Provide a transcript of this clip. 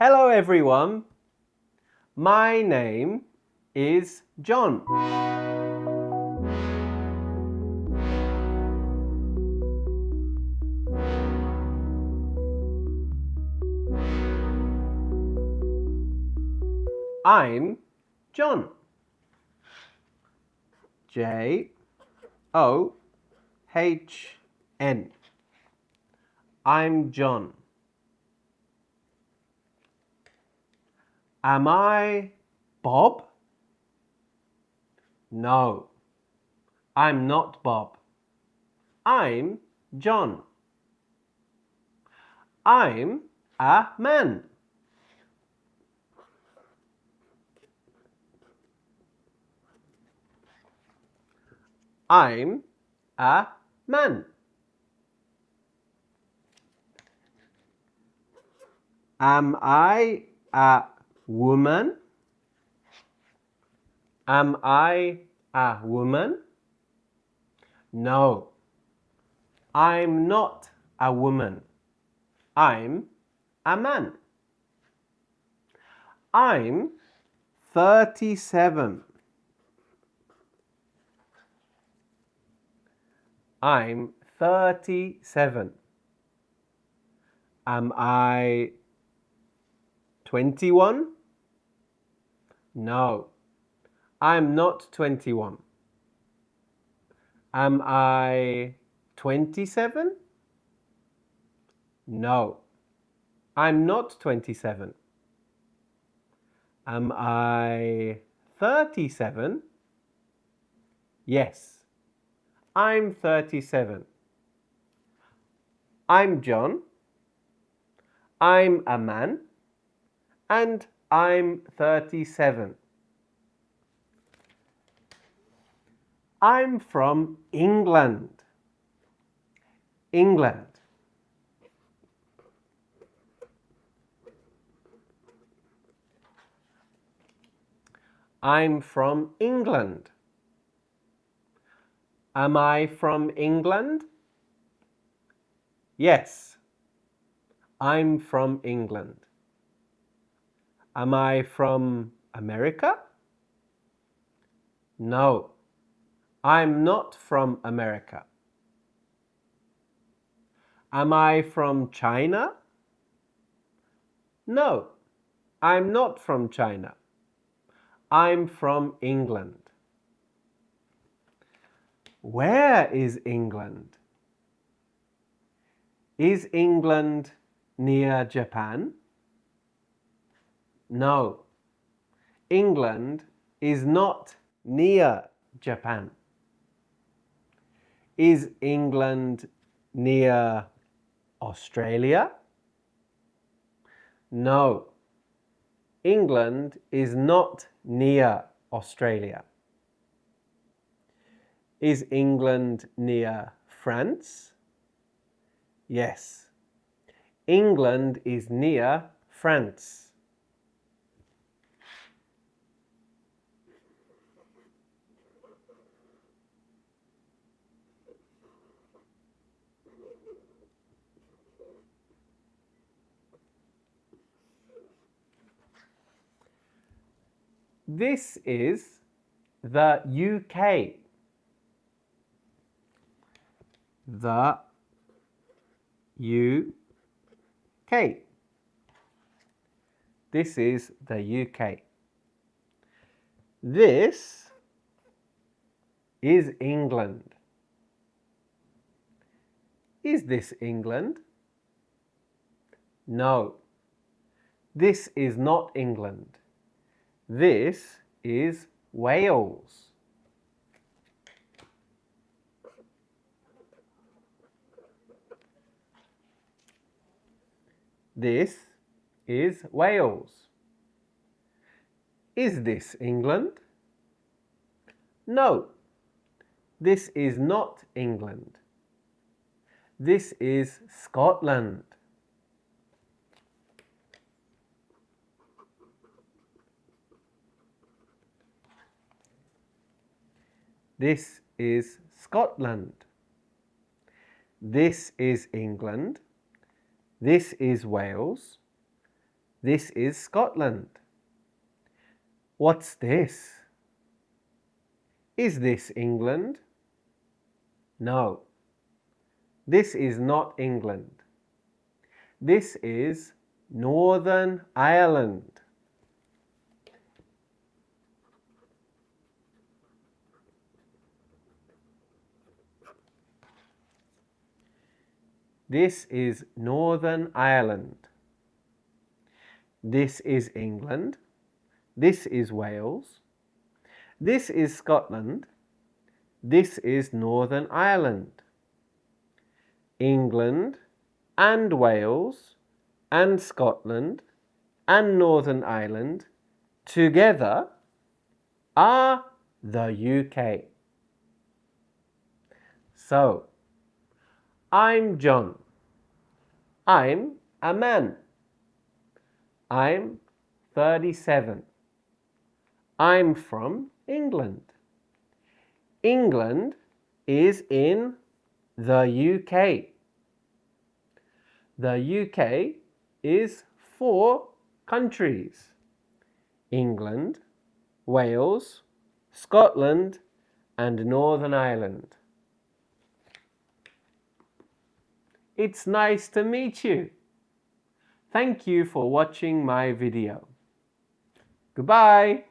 Hello everyone. My name is John. I'm John. J-O-H-N. I'm John. Am I Bob? No, I'm not Bob. I'm John. I'm a man. I'm a man. Am I a woman? Am I a woman? No, I'm not a woman. I'm a man. I'm 37. I'm 37. Am I 21? No, I'm not 21. Am I 27? No, I'm not 27. Am I 37? Yes, I'm 37. I'm John. I'm a man. And I'm 37. I'm from England. England. I'm from England. Am I from England? Yes, I'm from England. Am I from America? No, I'm not from America. Am I from China? No, I'm not from China. I'm from England. Where is England? Is England near Japan? No, England is not near Japan. Is England near Australia? No, England is not near Australia. Is England near France? Yes, England is near France. This is the UK. The UK. This is the UK. This is England. Is this England? No, this is not England. This is Wales. This is Wales. Is this England? No, this is not England. This is Scotland. This is Scotland. This is England. This is Wales. This is Scotland. What's this? Is this England? No. This is not England. This is Northern Ireland. This is Northern Ireland. This is England. This is Wales. This is Scotland. This is Northern Ireland. England and Wales and Scotland and Northern Ireland together are the UK. So, I'm John. I'm a man. I'm 37. I'm from England. England is in the UK. The UK is 4 countries: England, Wales, Scotland, and Northern Ireland. It's nice to meet you. Thank you for watching my video. Goodbye.